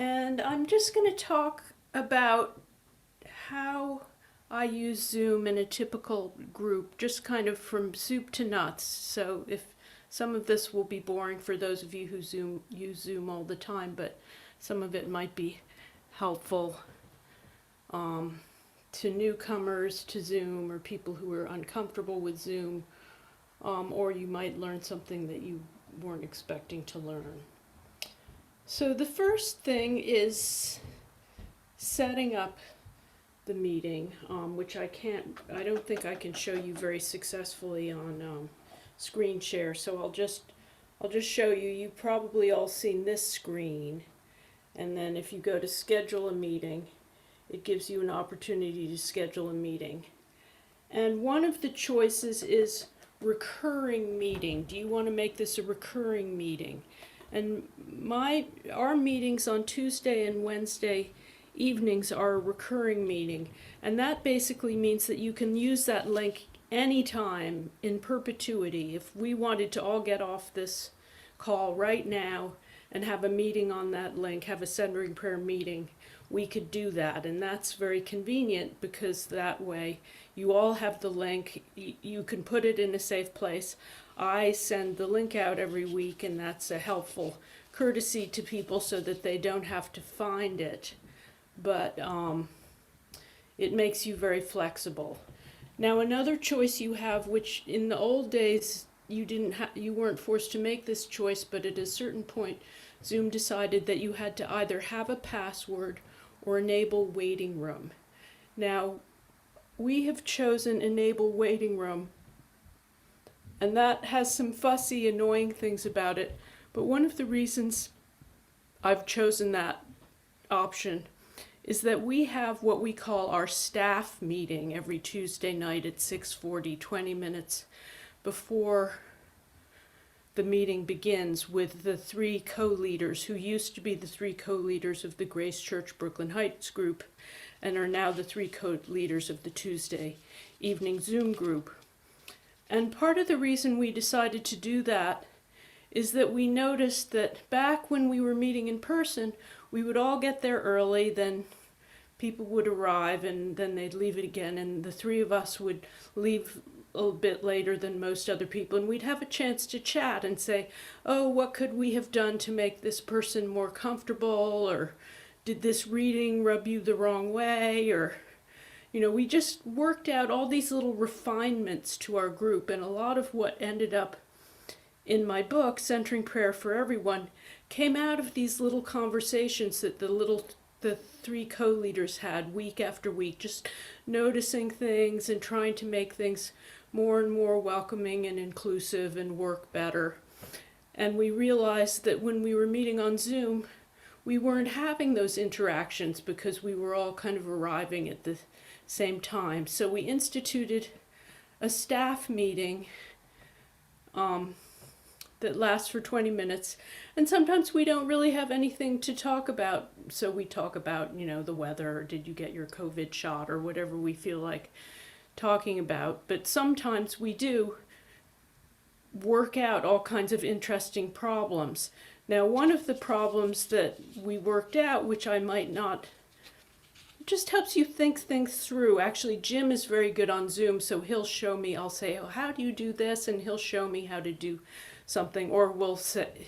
and I'm just going to talk about how I use Zoom in a typical group, just kind of from soup to nuts. So if some of this will be boring for those of you who use Zoom all the time, but some of it might be helpful to newcomers to Zoom or people who are uncomfortable with Zoom, or you might learn something that you weren't expecting to learn. So the first thing is setting up the meeting, which I don't think I can show you very successfully on screen share. So I'll just show you. You've probably all seen this screen, and then if you go to schedule a meeting, it gives you an opportunity to schedule a meeting. And one of the choices is recurring meeting. Do you want to make this a recurring meeting? And our meetings on Tuesday and Wednesday evenings are a recurring meeting, and that basically means that you can use that link anytime in perpetuity. If we wanted to all get off this call right now and have a meeting on that link, have a centering prayer meeting, we could do that, and that's very convenient because that way you all have the link. You can put it in a safe place. I send the link out every week, and that's a helpful courtesy to people so that they don't have to find it. But it makes you very flexible. Now another choice you have, which in the old days you weren't forced to make this choice, but at a certain point Zoom decided that you had to either have a password or enable waiting room. Now we have chosen enable waiting room, and that has some fussy, annoying things about it, but one of the reasons I've chosen that option is that we have what we call our staff meeting every Tuesday night at 6:40, 20 minutes before the meeting begins, with the three co-leaders who used to be the three co-leaders of the Grace Church Brooklyn Heights group and are now the three co-leaders of the Tuesday evening Zoom group. And part of the reason we decided to do that is that we noticed that back when we were meeting in person, we would all get there early, then people would arrive, and then they'd leave it again, and the three of us would leave a little bit later than most other people, and we'd have a chance to chat and say, oh, what could we have done to make this person more comfortable, or did this reading rub you the wrong way, or we just worked out all these little refinements to our group, and a lot of what ended up in my book, Centering Prayer for Everyone, came out of these little conversations that the three co-leaders had week after week, just noticing things and trying to make things more and more welcoming and inclusive and work better. And we realized that when we were meeting on Zoom, we weren't having those interactions because we were all kind of arriving at the same time. So we instituted a staff meeting that lasts for 20 minutes. And sometimes we don't really have anything to talk about. So we talk about, the weather, or did you get your COVID shot, or whatever we feel like talking about. But sometimes we do work out all kinds of interesting problems. Now, one of the problems that we worked out, which I might not, just helps you think things through. Actually, Jim is very good on Zoom, so he'll show me. I'll say, oh, how do you do this? And he'll show me how to do something, or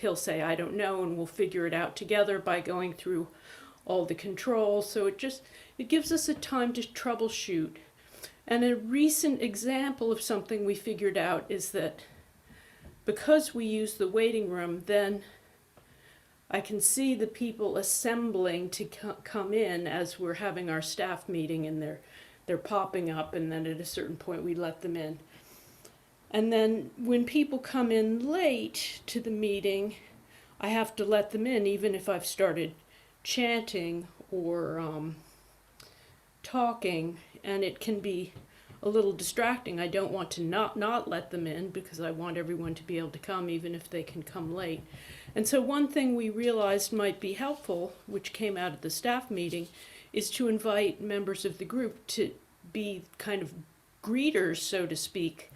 he'll say, I don't know, and we'll figure it out together by going through all the controls. So it gives us a time to troubleshoot. And a recent example of something we figured out is that because we use the waiting room, then I can see the people assembling to come in as we're having our staff meeting, and they're popping up, and then at a certain point we let them in. And then when people come in late to the meeting, I have to let them in even if I've started chanting or talking, and it can be a little distracting. I don't want to not let them in because I want everyone to be able to come even if they can come late. And so one thing we realized might be helpful, which came out of the staff meeting, is to invite members of the group to be kind of greeters, so to speak,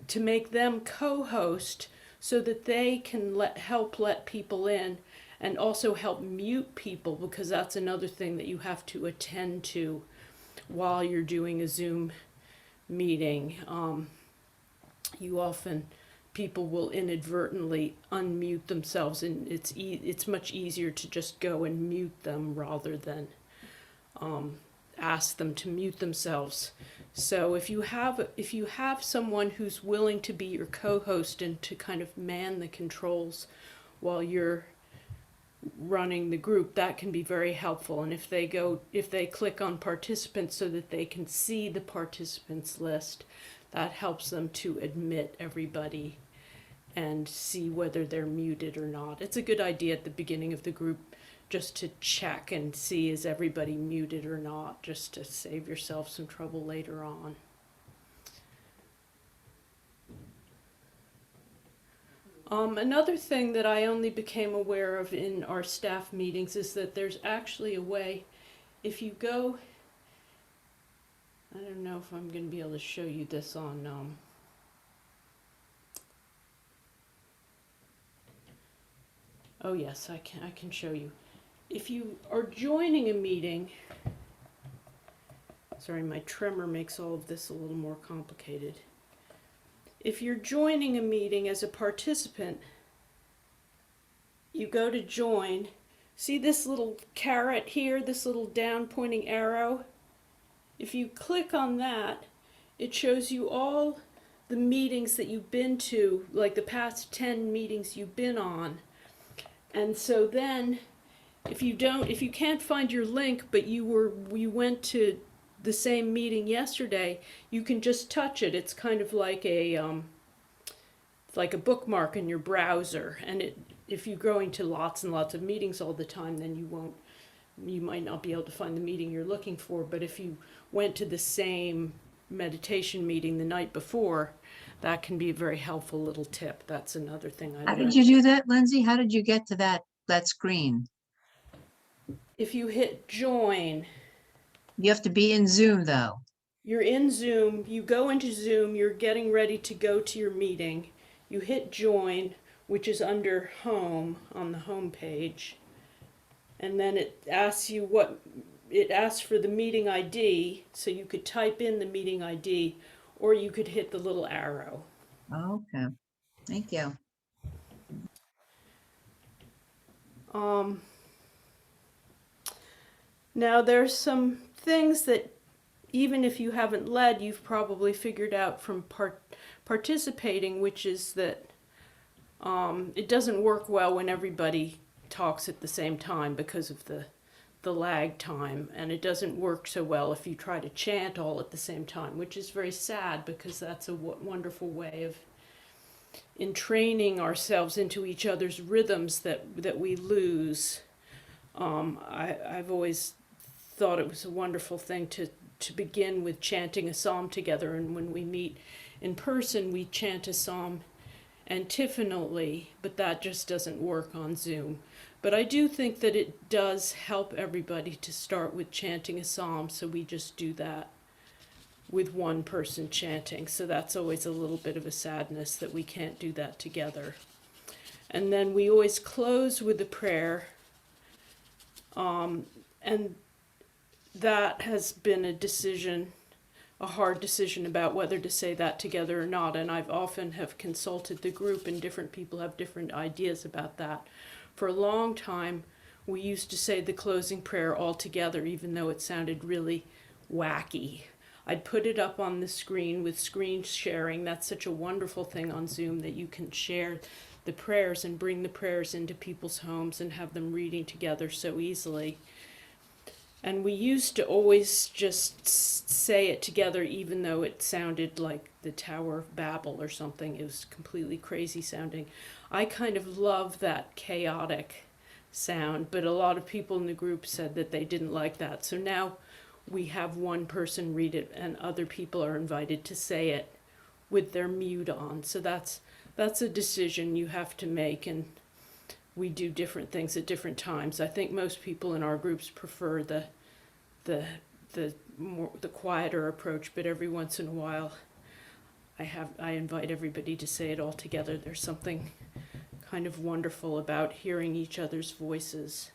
to make them co-host so that they can help let people in and also help mute people, because that's another thing that you have to attend to while you're doing a Zoom meeting. You often, people will inadvertently unmute themselves, and it's much easier to just go and mute them rather than ask them to mute themselves. So if you have someone who's willing to be your co-host and to kind of man the controls while you're running the group, that can be very helpful. And if they click on participants so that they can see the participants list, that helps them to admit everybody and see whether they're muted or not. It's a good idea at the beginning of the group just to check and see, is everybody muted or not, just to save yourself some trouble later on. Another thing that I only became aware of in our staff meetings is that there's actually a way, if you go, I don't know if I'm going to be able to show you this on, oh yes, I can show you. If you are joining a meeting, sorry, my tremor makes all of this a little more complicated. If you're joining a meeting as a participant, you go to join. See this little caret here, this little down pointing arrow? If you click on that, it shows you all the meetings that you've been to, like the past 10 meetings you've been on. And so then, if you can't find your link, but you went to the same meeting yesterday, you can just touch it. It's kind of like a bookmark in your browser. And if you're going to lots and lots of meetings all the time, then you might not be able to find the meeting you're looking for. But if you went to the same meditation meeting the night before, that can be a very helpful little tip. That's another thing I learned. How did you do that, Lindsay? How did you get to that screen? If you hit join, You have to be in Zoom, though. you're in Zoom, you go into Zoom, you're getting ready to go to your meeting, you hit join, which is under home on the home page, and then it asks for the meeting ID, so you could type in the meeting ID, or you could hit the little arrow. Okay, thank you. Now there's some things that even if you haven't led, you've probably figured out from participating, which is that it doesn't work well when everybody talks at the same time because of the lag time, and it doesn't work so well if you try to chant all at the same time, which is very sad because that's a wonderful way of entraining ourselves into each other's rhythms that we lose. I've always thought it was a wonderful thing to begin with chanting a psalm together, and when we meet in person we chant a psalm antiphonally, but that just doesn't work on Zoom. But I do think that it does help everybody to start with chanting a psalm, so we just do that with one person chanting. So that's always a little bit of a sadness that we can't do that together. And then we always close with a prayer, and that has been a hard decision about whether to say that together or not, and I've often have consulted the group, and different people have different ideas about that. For a long time, we used to say the closing prayer all together, even though it sounded really wacky. I'd put it up on the screen with screen sharing. That's such a wonderful thing on Zoom, that you can share the prayers and bring the prayers into people's homes and have them reading together so easily. And we used to always just say it together, even though it sounded like the Tower of Babel or something. It was completely crazy sounding. I kind of love that chaotic sound, but a lot of people in the group said that they didn't like that. So now we have one person read it, and other people are invited to say it with their mute on. So that's a decision you have to make, and we do different things at different times. I think most people in our groups prefer the quieter approach, but every once in a while I invite everybody to say it all together. There's something kind of wonderful about hearing each other's voices.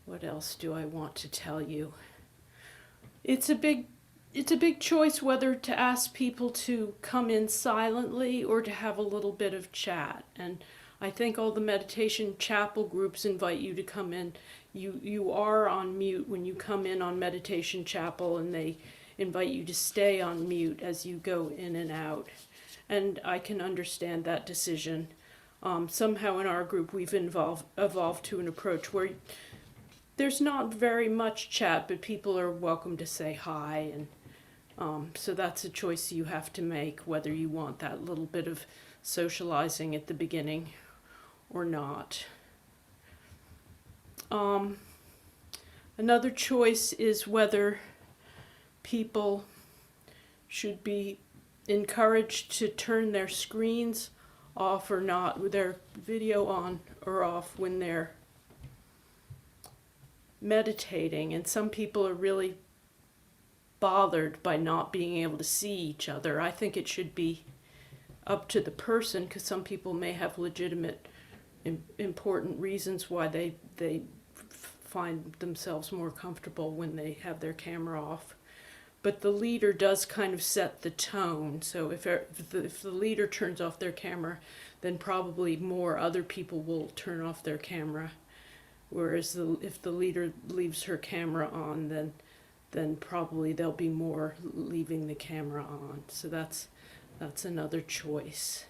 What else do I want to tell you? It's a big choice whether to ask people to come in silently or to have a little bit of chat. And I think all the meditation chapel groups invite you to come in. You are on mute when you come in on meditation chapel, and they invite you to stay on mute as you go in and out. And I can understand that decision. Somehow in our group we've evolved to an approach where there's not very much chat, but people are welcome to say hi, and so that's a choice you have to make, whether you want that little bit of socializing at the beginning or not. Another choice is whether people should be encouraged to turn their screens off or not, with their video on or off when they're meditating. And some people are really bothered by not being able to see each other. I think it should be up to the person, because some people may have legitimate important reasons why they find themselves more comfortable when they have their camera off. But the leader does kind of set the tone. So if the leader turns off their camera, then probably more other people will turn off their camera. Whereas if the leader leaves her camera on, then probably there'll be more leaving the camera on. So that's another choice.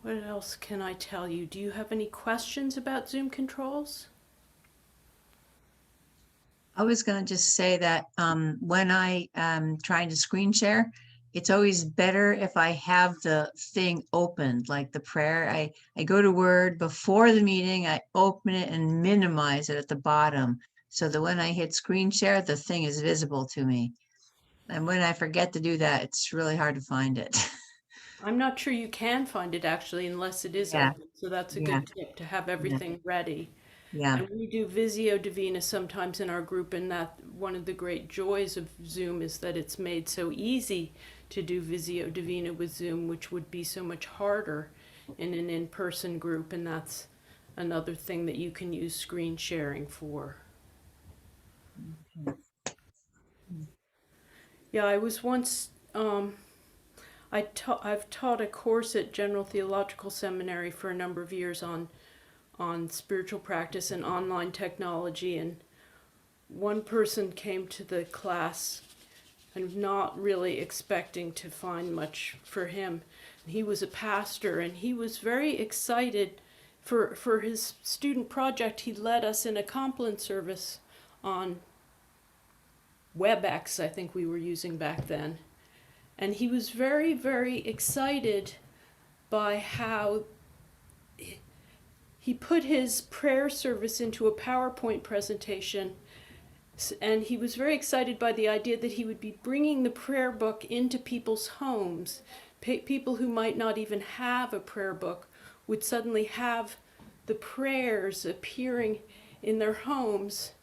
What else can I tell you? Do you have any questions about Zoom controls? I was going to just say that when I am trying to screen share, it's always better if I have the thing opened, like the prayer. I go to Word before the meeting, I open it and minimize it at the bottom, so that when I hit screen share, the thing is visible to me. And when I forget to do that, it's really hard to find it. I'm not sure you can find it actually unless it is Yeah, open. So that's a yeah, good tip, to have yeah, everything ready. yeah. And we do Visio Divina sometimes in our group, and that one of the great joys of Zoom is that it's made so easy to do Visio Divina with Zoom, which would be so much harder in an in-person group, and that's another thing that you can use screen sharing for. Yeah, I was once, I've taught a course at General Theological Seminary for a number of years on spiritual practice and online technology, and one person came to the class kind of not really expecting to find much for him. He was a pastor, and he was very excited for his student project. He led us in a Compline service on WebEx, I think we were using back then. And he was very, very excited by how he put his prayer service into a PowerPoint presentation. And he was very excited by the idea that he would be bringing the prayer book into people's homes. People who might not even have a prayer book would suddenly have the prayers appearing in their homes.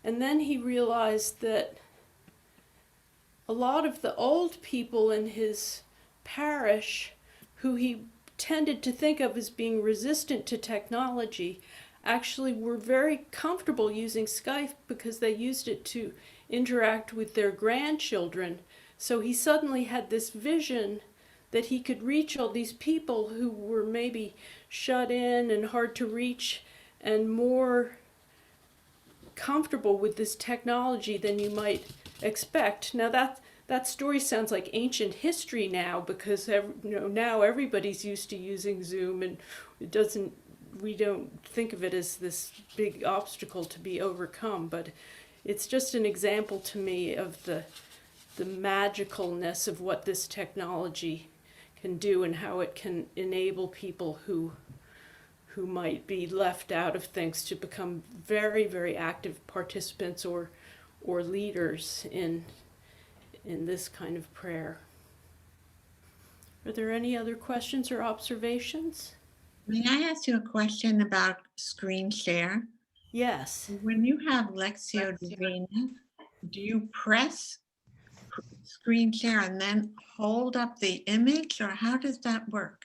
And then he realized that a lot of the old people in his parish, who he tended to think of as being resistant to technology, actually were very comfortable using Skype because they used it to interact with their grandchildren. So he suddenly had this vision that he could reach all these people who were maybe shut in and hard to reach and more comfortable with this technology than you might expect. Now that story sounds like ancient history now, because now everybody's used to using Zoom, and we don't think of it as this big obstacle to be overcome. But it's just an example to me of the magicalness of what this technology can do, and how it can enable people who might be left out of things to become very, very active participants or leaders in this kind of prayer. Are there any other questions or observations? May I ask you a question about screen share? Yes. When you have Lexio Divina, do you press screen share and then hold up the image, or how does that work?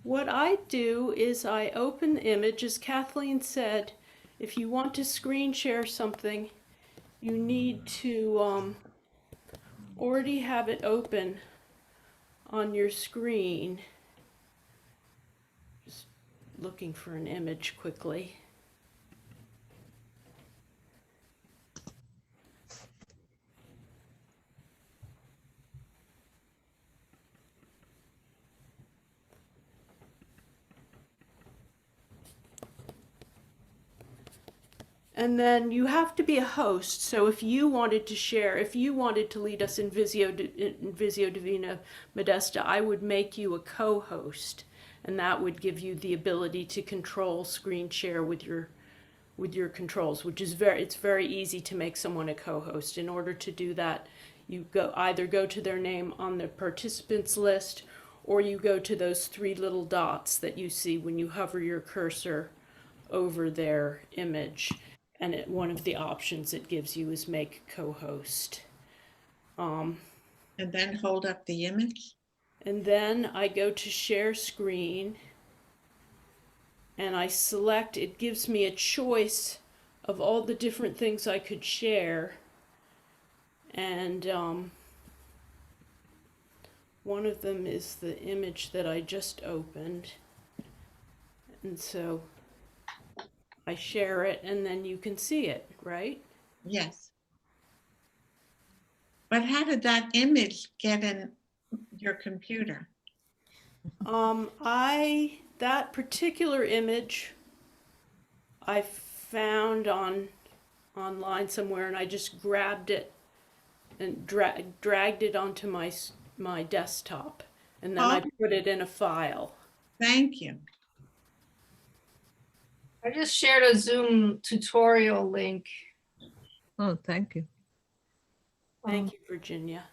What I do is I open the image. As Kathleen said, if you want to screen share something, you need to already have it open on your screen. Just looking for an image quickly. And then you have to be a host. So if you wanted to share, if you wanted to lead us in Visio Divina Modesta, I would make you a co-host, and that would give you the ability to control screen share with your controls, which is it's very easy to make someone a co-host. In order to do that, you either go to their name on the participants list, or you go to those three little dots that you see when you hover your cursor over their image, and one of the options it gives you is make co-host. And then hold up the image? And then I go to share screen, and I select, it gives me a choice of all the different things I could share. And one of them is the image that I just opened. And so I share it, and then you can see it, right? Yes. But how did that image get in your computer? That particular image I found online somewhere, and I just grabbed it and dragged it onto my desktop, and then I put it in a file. Thank you. I just shared a Zoom tutorial link. Oh, thank you. Thank you, Virginia.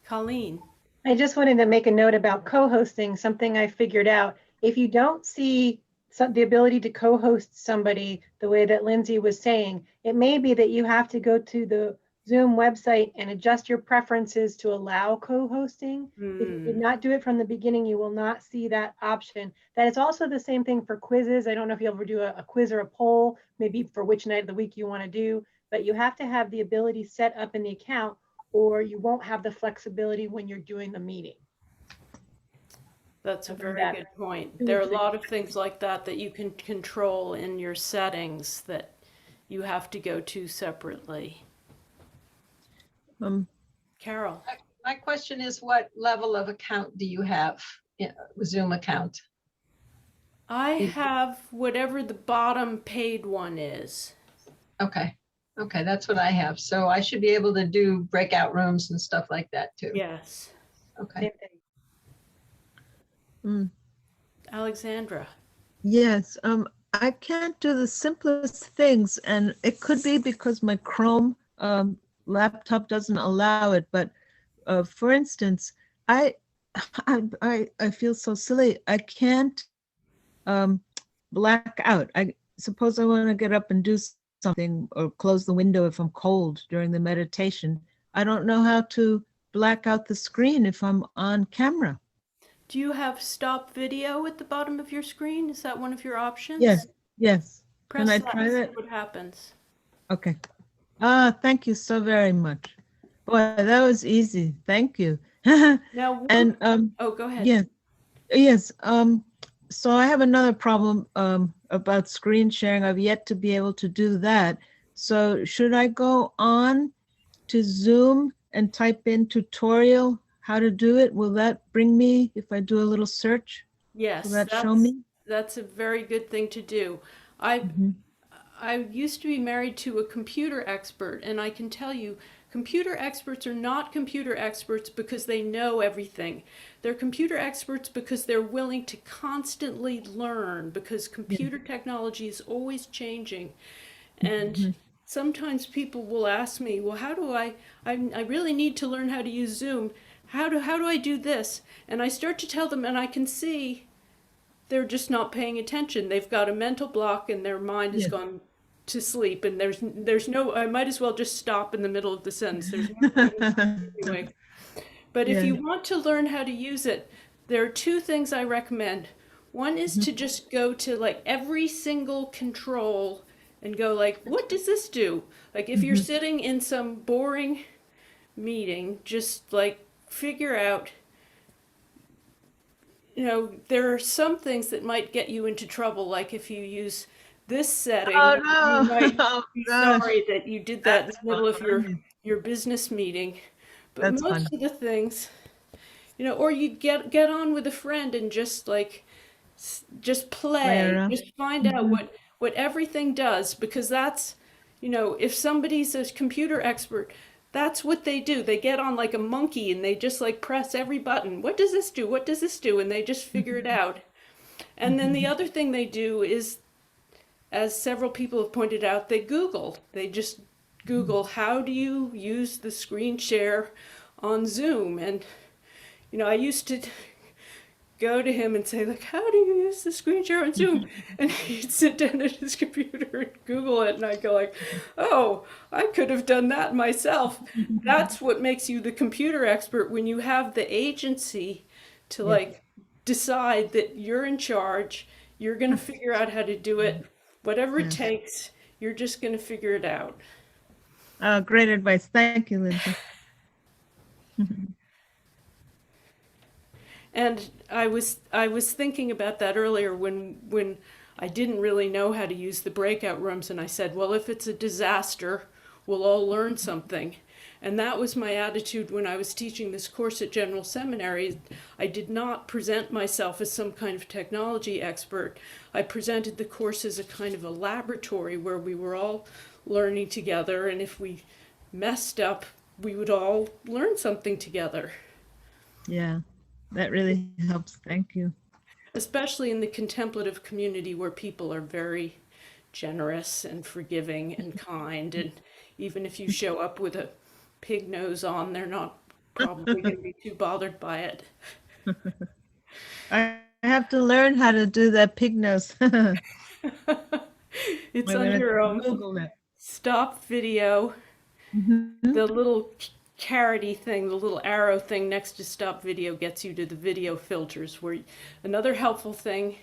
Colleen. I just wanted to make a note about co-hosting, something I figured out. If you don't see the ability to co-host somebody the way that Lindsay was saying, it may be that you have to go to the Zoom website and adjust your preferences to allow co-hosting. If you did not do it from the beginning, you will not see that option. That is also the same thing for quizzes. I don't know if you ever do a quiz or a poll, maybe for which night of the week you want to do, but you have to have the ability set up in the account, or you won't have the flexibility when you're doing the meeting. That's a very good point. There are a lot of things like that that you can control in your settings that you have to go to separately. Carol. My question is, what level of account do you have, Zoom account? I have whatever the bottom paid one is. Okay. Okay, that's what I have. So I should be able to do breakout rooms and stuff like that too. Yes. Okay. Alexandra. Yes, I can't do the simplest things, and it could be because my Chrome laptop doesn't allow it. But for instance, I feel so silly. I can't black out. I suppose I want to get up and do something or close the window if I'm cold during the meditation. I don't know how to black out the screen if I'm on camera. Do you have stop video at the bottom of your screen? Is that one of your options? Yes, yes. Press Can I that try and see that? what happens. Okay. Thank you so very much. Boy, that was easy. Thank you. Now, And oh, go ahead. yeah, yes. So I have another problem about screen sharing. I've yet to be able to do that. So should I go on to Zoom and type in tutorial how to do it? Will that bring me, if I do a little search? Yes, Will that show me? that's a very good thing to do. I used to be married to a computer expert, and I can tell you, computer experts are not computer experts because they know everything. They're computer experts because they're willing to constantly learn, because computer technology is always changing. And sometimes people will ask me, well, how do I really need to learn how to use Zoom. How do I do this? And I start to tell them, and I can see they're just not paying attention. They've got a mental block and their mind has Yes. gone to sleep, and there's no, I might as well just stop in the middle of the sentence. There's no point anyway. But if Yeah. you want to learn how to use it, there are two things I recommend. One is to just go to like every single control and go like, what does this do? Like if you're sitting in some boring meeting, just like figure out, there are some things that might get you into trouble. Like if you use this setting, Oh, you no. might Oh, be gosh. sorry that you did that in That's the middle of funny. your business meeting. But That's funny. most of the things, or you get on with a friend and just like just Play play, around. just find out what everything does, because that's, if somebody's a computer expert, that's what they do. They get on like a monkey and they just like press every button. What does this do? What does this do? And they just figure it out. And then the other thing they do is, as several people have pointed out, they Google. They just Google, how do you use the screen share on Zoom? And, I used to go to him and say, like, how do you use the screen share on Zoom? And he'd sit down at his computer and Google it. And I'd go like, oh, I could have done that myself. That's what makes you the computer expert, when you have the agency to like decide that you're in charge. You're going to figure out how to do it. Whatever it takes, you're just going to figure it out. Great advice. Thank you, Lindsay. And I was thinking about that earlier when I didn't really know how to use the breakout rooms, and I said, well, if it's a disaster, we'll all learn something. And that was my attitude when I was teaching this course at General Seminary. I did not present myself as some kind of technology expert. I presented the course as a kind of a laboratory where we were all learning together, and if we messed up, we would all learn something together. Yeah, that really helps. Thank you. Especially in the contemplative community, where people are very generous and forgiving and kind, and even if you show up with a pig nose on, they're not probably going to be too bothered by it. I have to learn how to do that pig nose. It's I'm gonna under Google it. stop video, the little carroty thing, the little arrow thing next to stop video gets you to the video filters. Where another helpful thing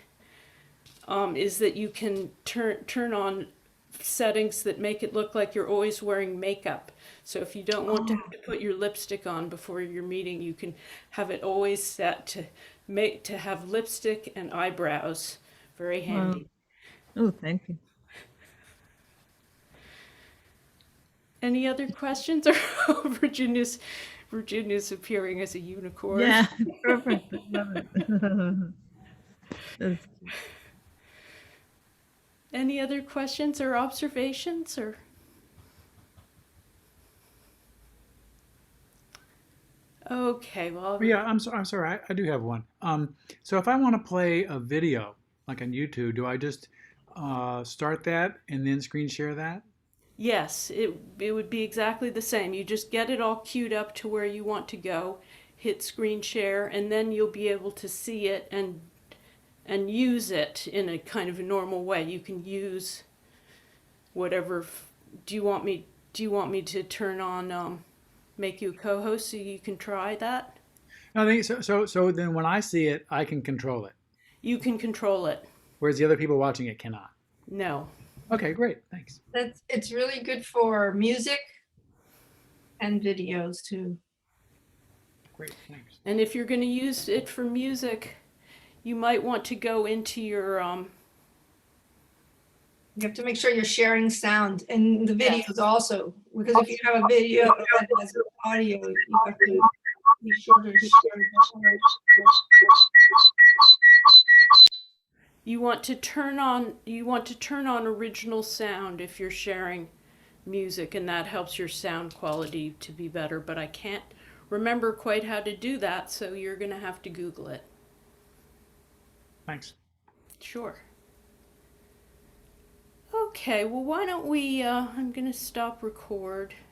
is that you can turn on settings that make it look like you're always wearing makeup. So if you don't want to have to put your lipstick on before your meeting, you can have it always set to have lipstick and eyebrows. Very handy. Oh, thank you. Any other questions? Or Virginia's appearing as a unicorn. Yeah, perfect. I love it. That's- Any other questions or observations or? Okay, well, Yeah, I'm sorry. I do have one. So if I want to play a video like on YouTube, do I just start that and then screen share that? yes, it would be exactly the same. You just get it all queued up to where you want to go, hit screen share, and then you'll be able to see it and use it in a kind of a normal way. You can use whatever. Do you want me to turn on make you a co-host so you can try that? I think so. So then when I see it, I can control it, You can control it. whereas the other people watching it cannot. No. Okay, great. Thanks. It's really good for music and videos too. Great. Thanks. And if you're going to use it for music, you might want to go into your You have to make sure you're sharing sound and the videos also, because if you have a video that has audio, you have to be sure to share the you want to turn on original sound if you're sharing music, and that helps your sound quality to be better, but I can't remember quite how to do that, so you're going to have to Google it. Thanks. Sure. Okay, well, why don't we I'm going to stop record.